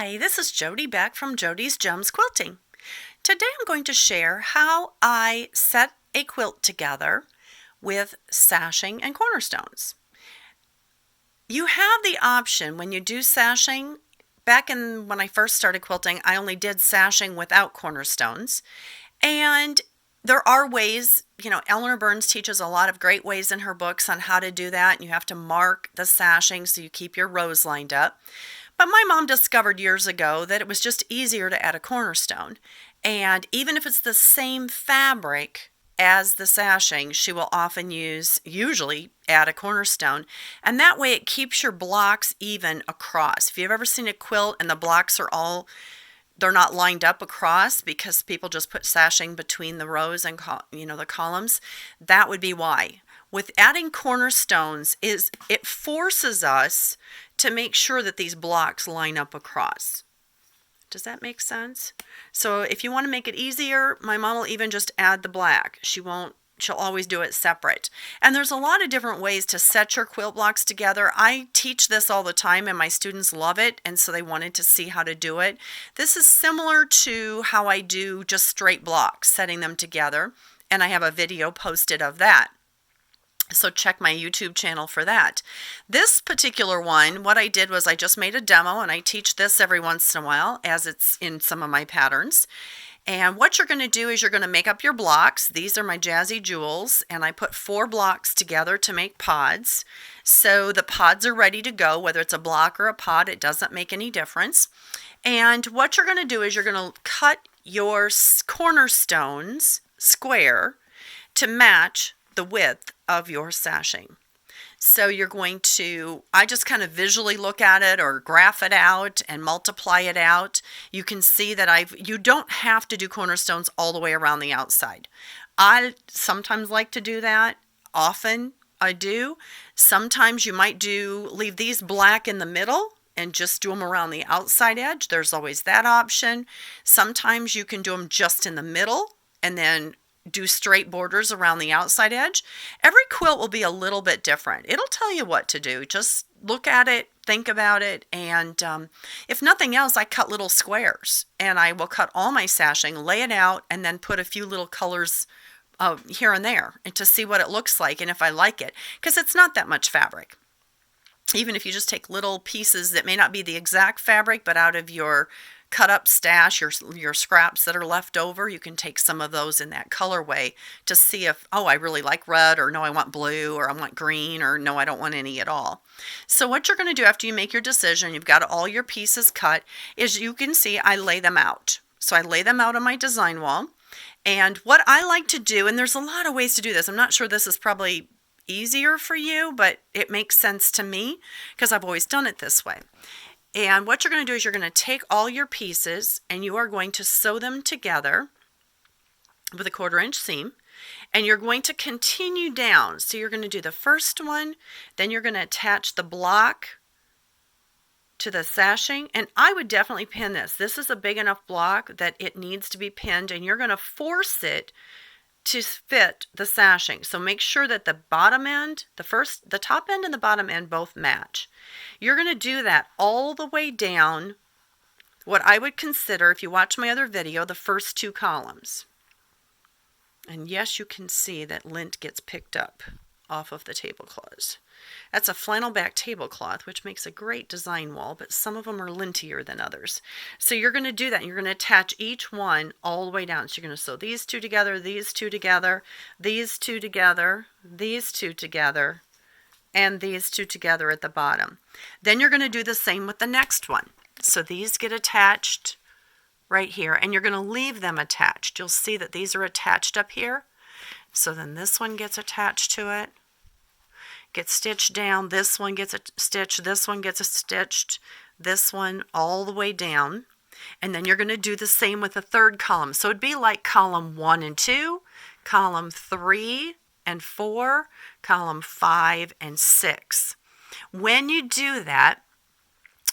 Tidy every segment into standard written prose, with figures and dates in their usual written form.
Hi, this is Jody back from Jody's Gems Quilting. Today I'm going to share how I set a quilt together with sashing and cornerstones. You have the option when you do sashing. When I first started quilting, I only did sashing without cornerstones. And there are ways, Eleanor Burns teaches a lot of great ways in her books on how to do that. And you have to mark the sashing so you keep your rows lined up. But my mom discovered years ago that it was just easier to add a cornerstone. And even if it's the same fabric as the sashing, she will usually add a cornerstone. And that way it keeps your blocks even across. If you've ever seen a quilt and the blocks they're not lined up across because people just put sashing between the rows and the columns, that would be why. With adding cornerstones it forces us to make sure that these blocks line up across. Does that make sense? So if you want to make it easier, my mom will even just add the black. She'll always do it separate. And there's a lot of different ways to set your quilt blocks together. I teach this all the time and my students love it, and so they wanted to see how to do it. This is similar to how I do just straight blocks, setting them together, and I have a video posted of that. So check my YouTube channel for that. This particular one, what I did was I just made a demo, and I teach this every once in a while as it's in some of my patterns. And what you're going to do is you're going to make up your blocks. These are my Jazzy Jewels, and I put 4 blocks together to make pods. So the pods are ready to go, whether it's a block or a pod, it doesn't make any difference. And what you're going to do is you're going to cut your cornerstones square to match the width of your sashing. So you're going to, I just kind of visually look at it or graph it out and multiply it out. You can see that you don't have to do cornerstones all the way around the outside. I sometimes like to do that. Often I do. Sometimes you might leave these black in the middle and just do them around the outside edge. There's always that option. Sometimes you can do them just in the middle and then do straight borders around the outside edge. Every quilt will be a little bit different. It'll tell you what to do. Just look at it, think about it, and if nothing else, I cut little squares, and I will cut all my sashing, lay it out, and then put a few little colors here and there and to see what it looks like and if I like it, because it's not that much fabric. Even if you just take little pieces that may not be the exact fabric, but out of your cut up stash, your scraps that are left over, you can take some of those in that colorway to see if, I really like red, or no, I want blue, or I want green, or no, I don't want any at all. So what you're going to do after you make your decision, you've got all your pieces cut, is you can see I lay them out. So I lay them out on my design wall. And what I like to do, and there's a lot of ways to do this, I'm not sure this is probably easier for you, but it makes sense to me because I've always done it this way. And what you're going to do is you're going to take all your pieces and you are going to sew them together with a 1/4 inch seam, and you're going to continue down. So you're going to do the first one, then you're going to attach the block to the sashing, and I would definitely pin this. This is a big enough block that it needs to be pinned, and you're going to force it to fit the sashing. So make sure that the bottom end, the top end and the bottom end both match. You're going to do that all the way down what I would consider, if you watch my other video, the first 2 columns. And yes, you can see that lint gets picked up off of the tablecloths. That's a flannel back tablecloth, which makes a great design wall, but some of them are lintier than others. So you're going to do that, and you're going to attach each one all the way down. So you're going to sew these 2 together, these 2 together, these 2 together, these 2 together, and these 2 together at the bottom. Then you're going to do the same with the next one. So these get attached right here, and you're going to leave them attached. You'll see that these are attached up here. So then this one gets attached to it, gets stitched down, this one gets a stitch, this one gets a stitched, this one all the way down. And then you're going to do the same with the 3rd column. So it'd be like column 1 and 2, column 3 and 4, column 5 and 6. When you do that,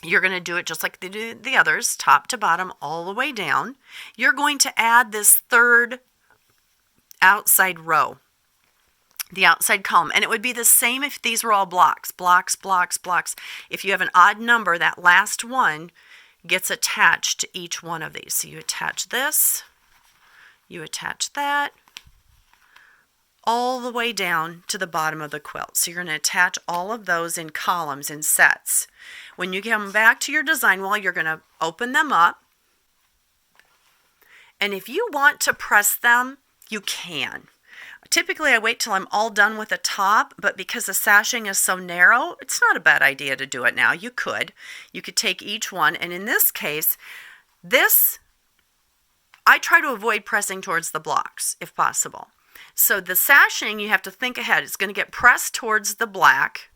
you're going to do it just like they do the others, top to bottom, all the way down. You're going to add this 3rd outside row, the outside column, and it would be the same if these were all blocks. If you have an odd number, that last one gets attached to each one of these. So you attach this, you attach that, all the way down to the bottom of the quilt. So you're going to attach all of those in columns, in sets. When you come back to your design wall, you're going to open them up. And if you want to press them, you can. Typically, I wait till I'm all done with the top, but because the sashing is so narrow, it's not a bad idea to do it now. You could take each one, and in this case, I try to avoid pressing towards the blocks if possible. So the sashing, you have to think ahead. It's going to get pressed towards the black,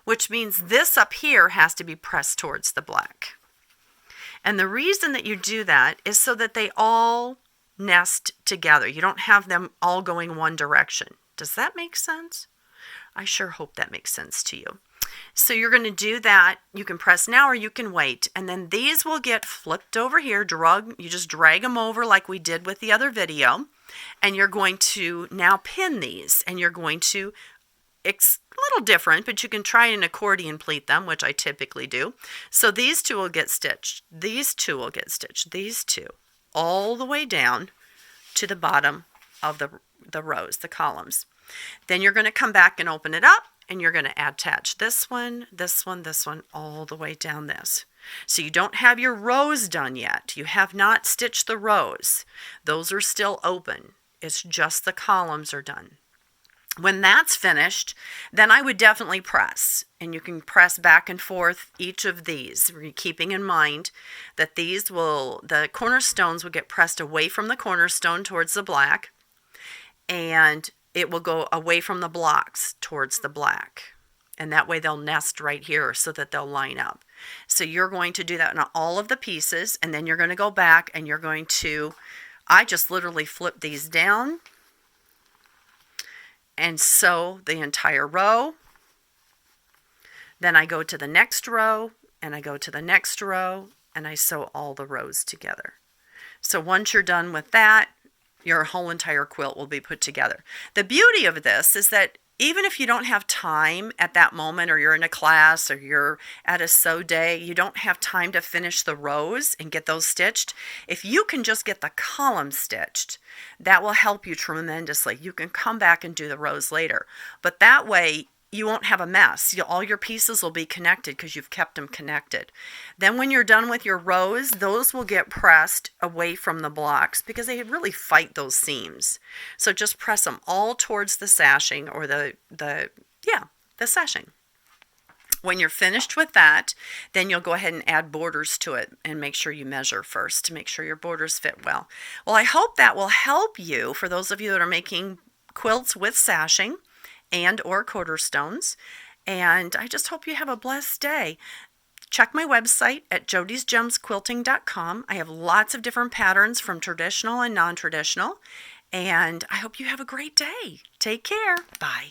which means this up here has to be pressed towards the black. And the reason that you do that is so that they all nest together. You don't have them all going one direction. Does that make sense? I sure hope that makes sense to you. So you're going to do that. You can press now or you can wait. And then these will get flipped over here. You just drag them over like we did with the other video. And you're going to now pin these. And you're going to, it's a little different, but you can try and accordion pleat them, which I typically do. So these two will get stitched. These two will get stitched. These two. All the way down to the bottom of the rows, the columns. Then you're going to come back and open it up. And you're going to attach this one, this one, this one, all the way down this. So you don't have your rows done yet. You have not stitched the rows. Those are still open. It's just the columns are done. When that's finished, then I would definitely press. And you can press back and forth each of these, keeping in mind that the cornerstones will get pressed away from the cornerstone towards the black. And it will go away from the blocks towards the black. And that way they'll nest right here so that they'll line up. So you're going to do that on all of the pieces, and then you're going to go back and you're going to, I just literally flip these down and sew the entire row. Then I go to the next row, and I go to the next row, and I sew all the rows together. So once you're done with that, your whole entire quilt will be put together. The beauty of this is that even if you don't have time at that moment, or you're in a class, or you're at a sew day, you don't have time to finish the rows and get those stitched, if you can just get the columns stitched, that will help you tremendously. You can come back and do the rows later. But that way, you won't have a mess. All your pieces will be connected because you've kept them connected. Then when you're done with your rows, those will get pressed away from the blocks because they really fight those seams. So just press them all towards the sashing, or the sashing. When you're finished with that, then you'll go ahead and add borders to it and make sure you measure first to make sure your borders fit well. Well, I hope that will help you for those of you that are making quilts with sashing and or cornerstones, and I just hope you have a blessed day. Check my website at jodysgemsquilting.com. I have lots of different patterns from traditional and non-traditional, and I hope you have a great day. Take care. Bye.